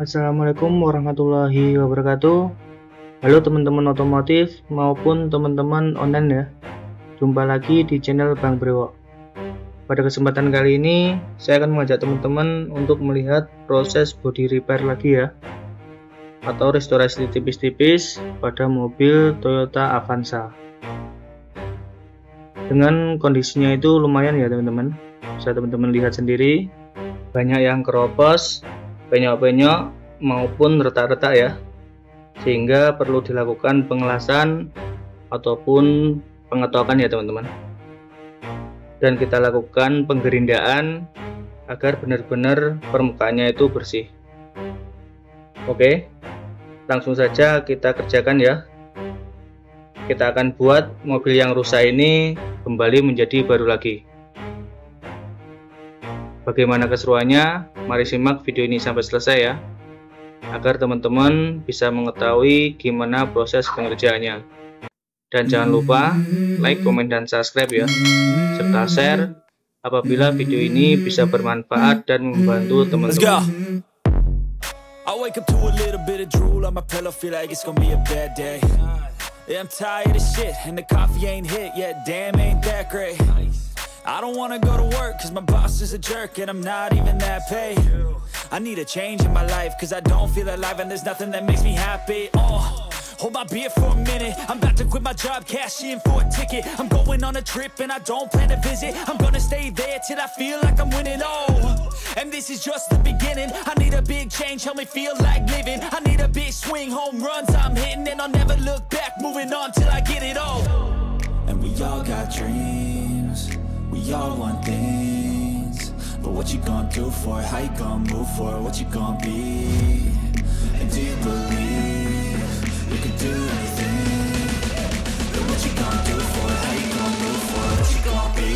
Assalamualaikum warahmatullahi wabarakatuh. Halo teman-teman otomotif maupun teman-teman online ya. Jumpa lagi di channel Bang Brewok. Pada kesempatan kali ini saya akan mengajak teman-teman untuk melihat proses body repair lagi ya, atau restorasi tipis-tipis pada mobil Toyota Avanza. Dengan kondisinya itu lumayan ya teman-teman. Bisa teman-teman lihat sendiri, banyak yang keropos, penyok-penyok maupun retak-retak ya, sehingga perlu dilakukan pengelasan ataupun pengetokan ya teman-teman, dan kita lakukan penggerindaan agar benar-benar permukaannya itu bersih. Oke, langsung saja kita kerjakan ya. Kita akan buat mobil yang rusak ini kembali menjadi baru lagi. Bagaimana keseruannya? Mari simak video ini sampai selesai ya, agar teman-teman bisa mengetahui gimana proses pengerjaannya. Dan jangan lupa like, komen, dan subscribe ya, serta share apabila video ini bisa bermanfaat dan membantu teman-teman. I wake up to a little bit of drool on my pillow, feel like it's gonna be a bad day. Yeah, I'm tired of shit and the coffee ain't hit yet, damn ain't that great. I don't wanna go to work cause my boss is a jerk and I'm not even that paid. I need a change in my life cause I don't feel alive and there's nothing that makes me happy. Hold my beer for a minute, I'm about to quit my job, cash in for a ticket. I'm going on a trip and I don't plan to visit. I'm gonna stay there till I feel like I'm winning, and this is just the beginning. I need a big change, help me feel like living. I need a big swing, home runs I'm hitting, and I'll never look back, moving on till I get it all. And we all got dreams, we all want things, but what you gonna do for it? How you gonna move for it? What you gonna be? And do you believe you can do anything? But what you gonna do for it? How you gonna move for it? What you gonna be?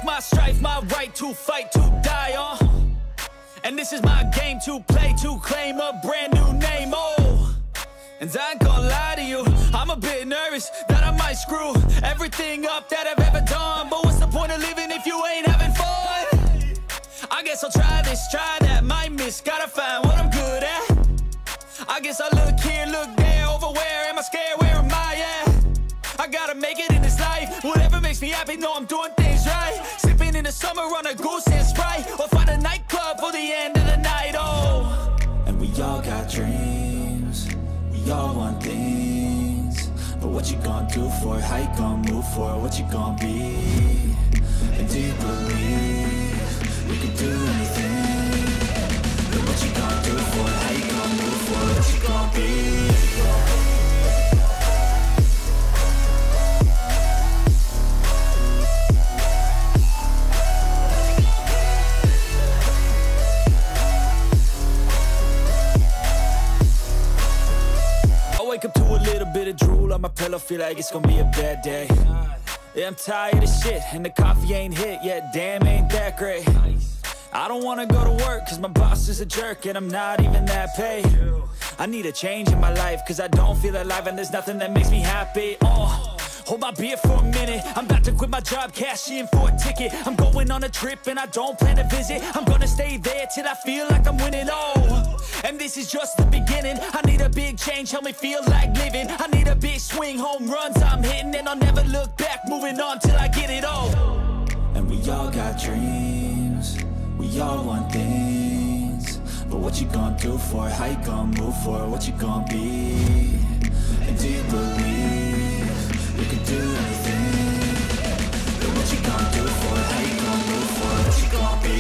My strife, my right to fight, to die on. And this is my game to play, to claim a brand new name, And I ain't gonna lie to you, I'm a bit nervous that I might screw everything up that I've ever done. But what's the point of living if you ain't having fun? I guess I'll try this, try that, might miss, gotta find what I'm good at. I guess I look here, look there, over where am I scared, where am I at? I gotta make it in this life, whatever makes me happy, know I'm doing things right. Sipping in the summer on a goose and Sprite, or find a nightclub for the end of the night, And we all got dreams, we all want things, but what you gonna do for it? How you gonna move for it? What you gonna be? And do you believe you can do anything? But what you gonna do for it? How you gonna move for it? What you gonna be? Wake up to a little bit of drool on my pillow, feel like it's gonna be a bad day. Yeah, I'm tired of shit and the coffee ain't hit yet, damn ain't that great. I don't wanna go to work cause my boss is a jerk and I'm not even that paid. I need a change in my life cause I don't feel alive and there's nothing that makes me happy. Hold my beer for a minute, I'm about to quit my job, cash in for a ticket. I'm going on a trip and I don't plan to visit. I'm gonna stay there till I feel like I'm winning, and this is just the beginning. I need a big change, help me feel like living. I need a big swing, home runs I'm hitting, and I'll never look back, moving on till I get it all. And we all got dreams, we all want things, but what you gonna do for it? How you gonna move for it? What you gonna be? And do you believe you can do anything? But what you gonna do for it? How you gonna move for it? What you gonna be?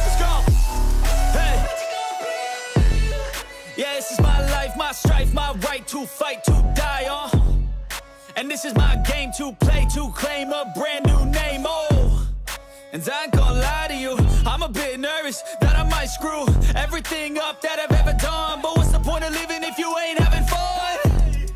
Let's go. Hey. Yeah, this is my life, my strife, my right to fight, to die on. And this is my game to play, to claim a brand new name, And I ain't gonna lie to you, I'm a bit nervous that I might screw everything up that I've ever done. But what's the point of living if you ain't having fun?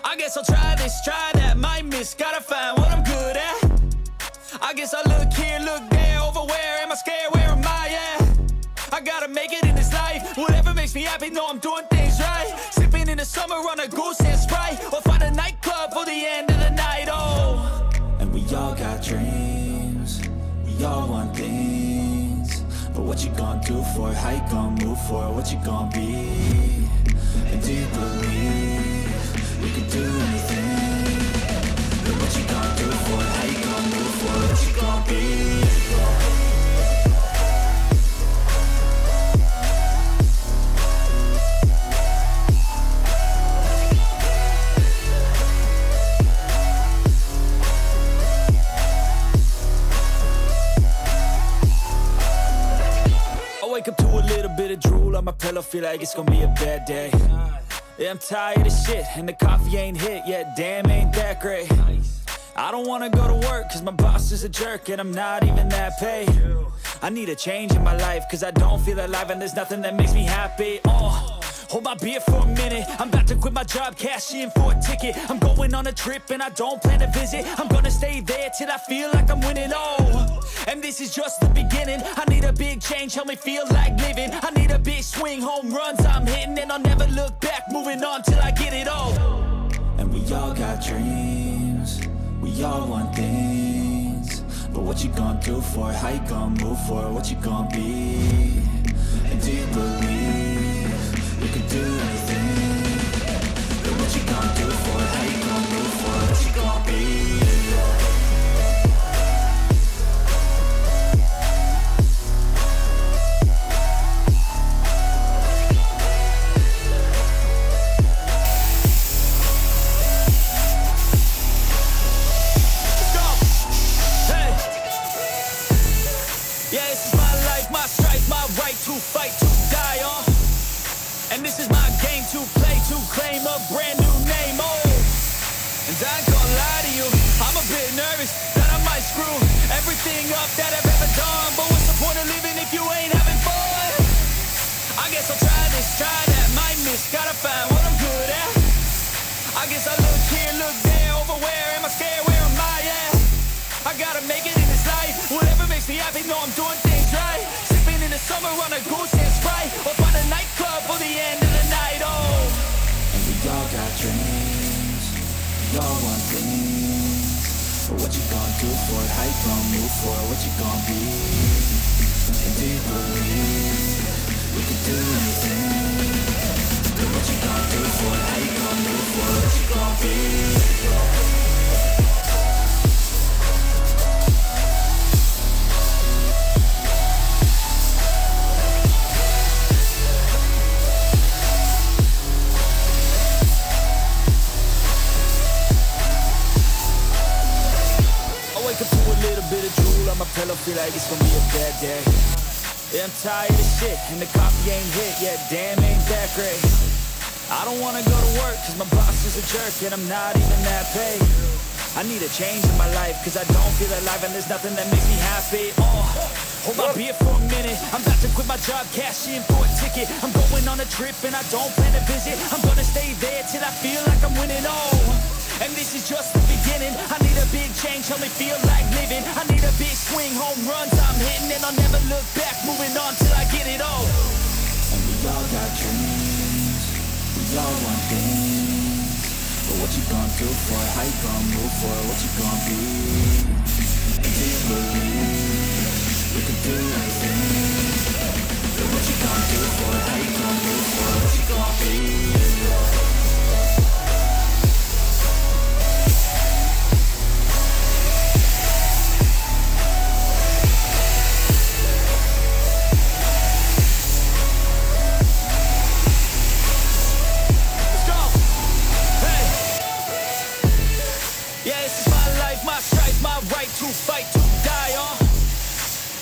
I guess I'll try this, try that, might miss, gotta find what I'm good at. I guess I look here, look there, over where am I scared, where am I at? I gotta make it in this life, whatever makes me happy, know I'm doing things right. Sipping in the summer on a goose and Sprite, or find a nightclub for the end of the night, oh. And we all got dreams, we all want things, but what you gonna do for it, how you gonna move for it, what you gonna be? And do you believe you can do anything? But what you gonna do for it, how you gonna move for it, what you gonna be? Wake up to a little bit of drool on my pillow, feel like it's gonna be a bad day. Yeah, I'm tired of shit, and the coffee ain't hit yet, damn, ain't that great. I don't wanna go to work, cause my boss is a jerk, and I'm not even that paid. I need a change in my life, cause I don't feel alive, and there's nothing that makes me happy. Hold my beer for a minute, I'm about to quit my job, cash in for a ticket. I'm going on a trip and I don't plan to visit, I'm gonna stay there till I feel like I'm winning, and this is just the beginning. I need a big change, help me feel like living. I need a big swing, home runs I'm hitting, and I'll never look back, moving on till I get it all. And we all got dreams, we all want things, but what you gonna do for it, how you gonna move for it, what you gonna be? And do you believe you can do anything? But what you gonna do for it, how you gonna move for it, what you gonna be? And this is my game to play, to claim a brand new name, And I ain't gonna lie to you, I'm a bit nervous that I might screw everything up that I've ever done. But what's the point of living if you ain't having fun? I guess I'll try this, try that, might miss, gotta find what I'm good at. I guess I look here, look there, over where am I scared, where am I at? I gotta make it in this life, whatever makes me happy, know I'm doing things right. Sipping in the summer on a goose and Sprite, or find a nightclub for the end of the night, And we all got dreams, we all want things, but what you gonna do for it, how you gonna move for it, what you gonna be? And do you believe you can do anything? But what you gonna do for it, how you gonna move for it, what you gonna be? Pillow, feel like it's gonna be a bad day. Yeah, I'm tired of shit, and the coffee ain't hit yet, damn, ain't that great. I don't wanna go to work, cause my boss is a jerk, and I'm not even that paid. I need a change in my life, cause I don't feel alive, and there's nothing that makes me happy. Hold my beer for a minute, I'm about to quit my job, cash in for a ticket. I'm going on a trip, and I don't plan to visit, I'm gonna stay there till I feel like I'm winning, And this is just the beginning. I need a big change, help me feel like living. I need a big swing, home runs I'm hitting, and I'll never look back, moving on till I get it all. And we all got dreams, we all want things, but what you gonna do for it, how you gonna move for it, what you gonna be? And do you believe you can do anything? But what you gonna do for it, how you gonna move for it, what you gonna be?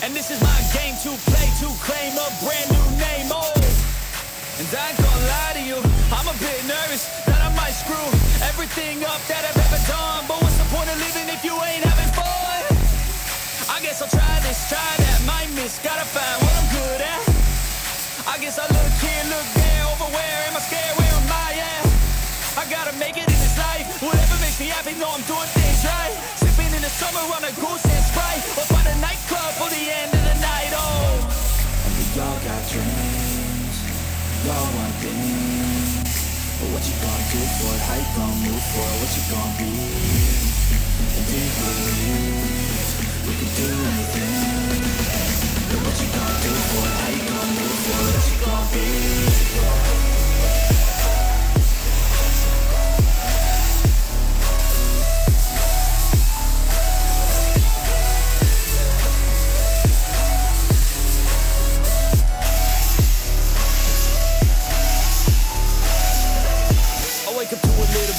And this is my game to play, to claim a brand new name, And I ain't gonna lie to you, I'm a bit nervous that I might screw everything up that I've ever done. But what's the point of living if you ain't having fun? I guess I'll try this, try that, might miss, gotta find what I'm good at. I guess I look here, look there, over where am I scared, where am I at? I gotta make it in this life, whatever makes me happy, know I'm doing things right. Sipping in the summer on a goose and Sprite, or find a nightclub for the end of the night, oh. And we all got dreams, we all want things. But what you gonna do for it, how you gonna move for it, what you gonna be? And do you believe we can do anything? But what you gonna do for it, how you gonna move for it, what you gonna be?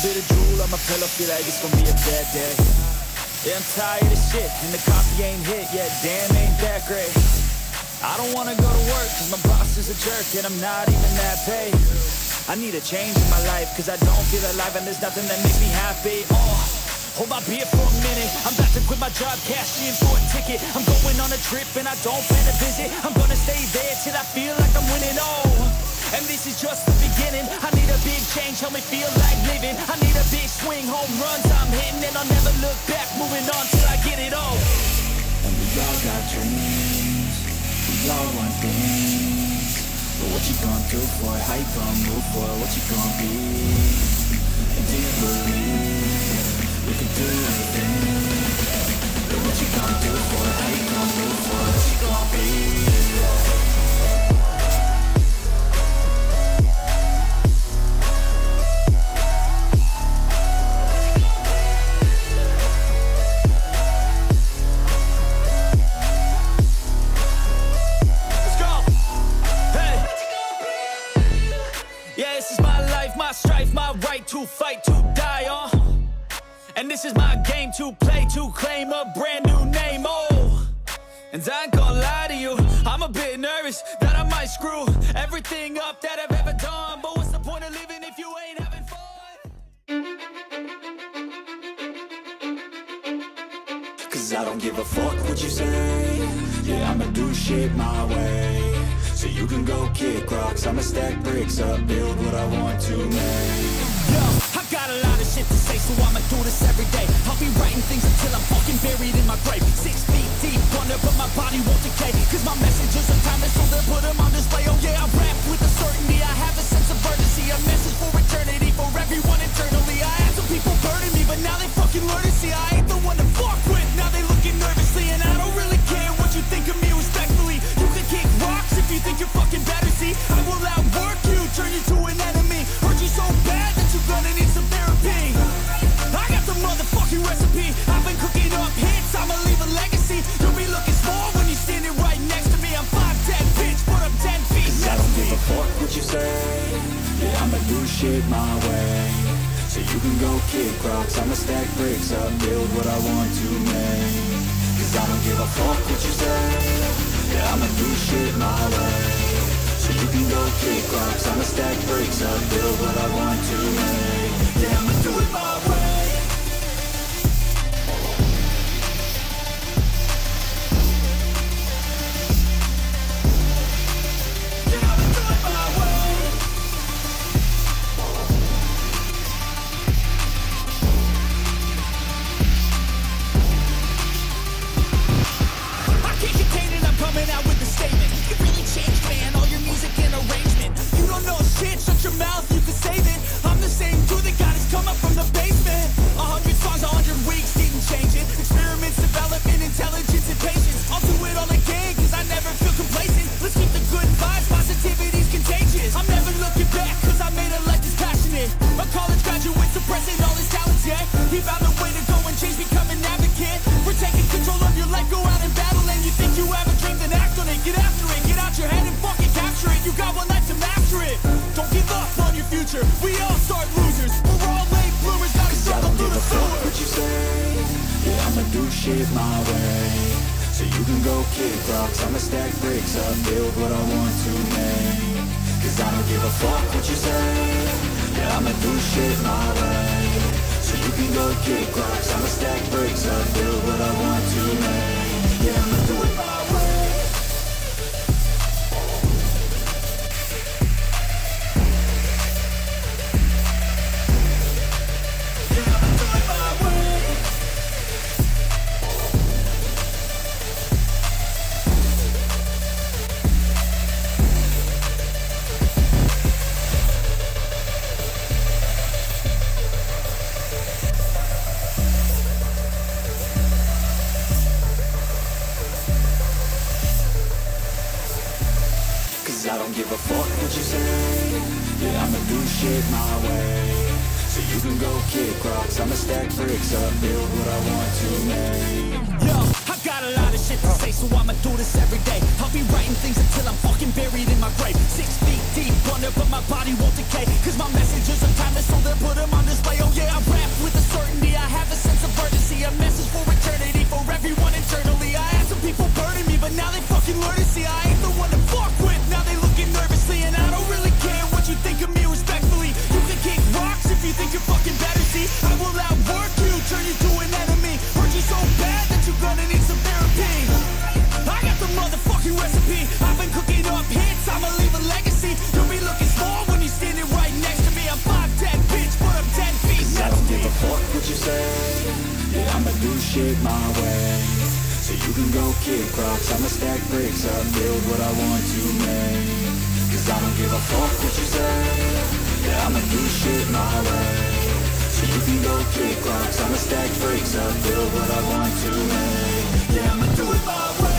Bit of drool on my pillow, feel like it's gonna be a bad day. Yeah, I'm tired of shit, and the coffee ain't hit yet, damn ain't that great. I don't wanna go to work, cause my boss is a jerk, and I'm not even that paid. I need a change in my life, cause I don't feel alive, and there's nothing that makes me happy. Hold my beer for a minute, I'm about to quit my job, cash in for a ticket. I'm going on a trip, and I don't plan to visit. I'm gonna stay there till I feel like I'm winning, and this is just the beginning. I need a big change, help me feel like living. I need a big swing, home runs I'm hitting, and I'll never look back, moving on till I get it all. And we all got dreams, we all want things. But what you gonna do for it, how you gonna move for it, what you gonna be? And do you believe we can do anything? But what you gonna do for it, how you gonna move for it, what you gonna be? To fight, to die on, and this is my game to play, to claim a brand new name, and I ain't gonna lie to you, I'm a bit nervous that I might screw everything up that I've ever done, but what's the point of living if you ain't having fun? Cause I don't give a fuck what you say, yeah, I'ma do shit my way, so you can go kick rocks, I'ma stack bricks up, build what I want to make. Yo, I got a lot of shit to say, so I'ma do this every day. I'll be writing things until I'm fucking buried in my grave. 6 feet deep under, but my body won't decay. Cause my messages are timeless, so they'll put them on display. Oh yeah, I rap with a certainty, I have a sense of urgency. A message for eternity, for everyone internally. I had some people burning me, but now they fucking learn to see I ain't the one to fuck with. Now they looking nervously, and I don't really care what you think of me respectfully. You can kick rocks if you think you're fucking better, see. I will outwork you, turn you to an enemy. Hurt you so bad that you're gonna need some therapy. I got the motherfucking recipe. I've been cooking up hits, I'ma leave a legacy. You'll be looking small when you're standing right next to me. I'm 5'10", bitch, but I'm 10 feet. Cause I don't give a fuck what you say, yeah, I'ma do shit my way. So you can go kick rocks, I'ma stack bricks up, build what I want to make. Cause I don't give a fuck what you say, yeah, I'ma do shit my way. So you can go kick rocks, I'ma stack bricks up, build what I want to make. Yeah, I'ma do it my way. Yeah, I'ma do it my way. I can't contain it, I'm coming out with a statement. You really changed, man, all your music and arrangement. You don't know shit, shut your mouth, you can save it. I'm the same dude that got his come up from the basement. 100 songs, 100 weeks, didn't change it. Experiments, development, intelligence, and patience. I'll do it all again, cause I never feel complacent. Let's keep the good vibes, positivity's contagious. I'm never looking back, cause I made a life that's passionate. A college graduate suppressing all his talents, yeah. He found a way to go and change, become an advocate. For taking control of your life, go out and battle. And you think you have a dream, then act on it. Get after it, get out your head and fucking capture it. You got one life to master it. Don't give up on your future, we all start losers. We're all late bloomers, gotta struggle through the sewer. What you say, yeah, I'ma do shit my way. So you can go kick rocks, I'ma stack bricks up, build what I want to make. Cause I don't give a fuck what you say, yeah, I'ma do shit my way. So you can go kick rocks, I'ma stack bricks up, build what I want to make. Yeah, I'ma do it my way. I don't give a fuck what you say. Yeah, I'ma do shit my way. So you can go kick rocks, I'ma stack bricks up, build what I want to make. Yo, I got a lot of shit to say, so I'ma do this every day. I'll be writing things until I'm fucking buried in my grave. 6 feet deep under, but my body won't decay. Cause my messages are timeless, so they'll put them on display. Oh yeah, I rap with a certainty, I have a sense of urgency. A message for eternity, for everyone internally. I had some people burning me, but now they fucking learn to see I ain't the one to fuck with. Now they looking nervously, and I don't really care what you think of me respectfully. You can kick rocks if you think you're fucking better, see. I will outwork you, turn you to an enemy. Hurt you so bad that you're gonna need some therapy. I got the motherfucking recipe. I've been cooking up hits, I'ma leave a legacy. You'll be looking small when you're standing right next to me. I'm 5'10", bitch, but I'm 10 feet. I don't give a fuck what you say. Yeah, I'ma do shit my way. So you can go kick rocks, I'ma stack bricks up, build what I want to make. Cause I don't give a fuck what you say. Yeah, I'ma do shit my way. So you can go kick rocks, I'ma stack bricks up, build what I want to make. Yeah, I'ma do it my way.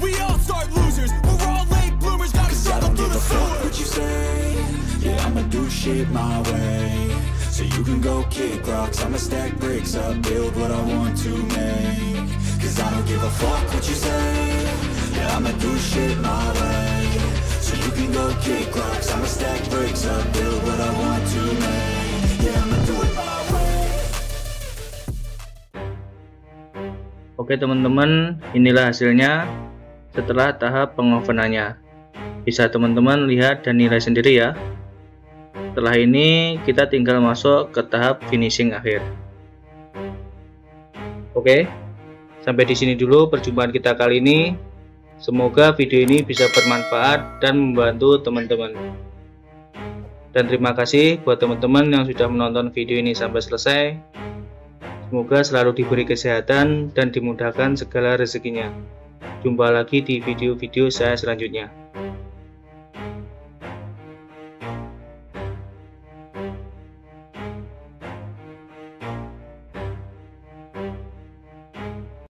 We all start losers, we're all late bloomers, gotta start up through the floor. What you say? Yeah, I'ma do shit my way. So you can go kick rocks, I'ma stack bricks up, build what I want to make. Cause I don't give a fuck what you say. Yeah, I'ma do shit my way. So you can go kick rocks, I'ma stack bricks up, build what I want to make. Yeah, I'ma do it my way. Oke teman-teman, inilah hasilnya setelah tahap pengovenannya. Bisa teman-teman lihat dan nilai sendiri ya. Setelah ini kita tinggal masuk ke tahap finishing akhir. Oke, sampai di sini dulu perjumpaan kita kali ini. Semoga video ini bisa bermanfaat dan membantu teman-teman. Dan terima kasih buat teman-teman yang sudah menonton video ini sampai selesai. Semoga selalu diberi kesehatan dan dimudahkan segala rezekinya. Jumpa lagi di video-video saya selanjutnya.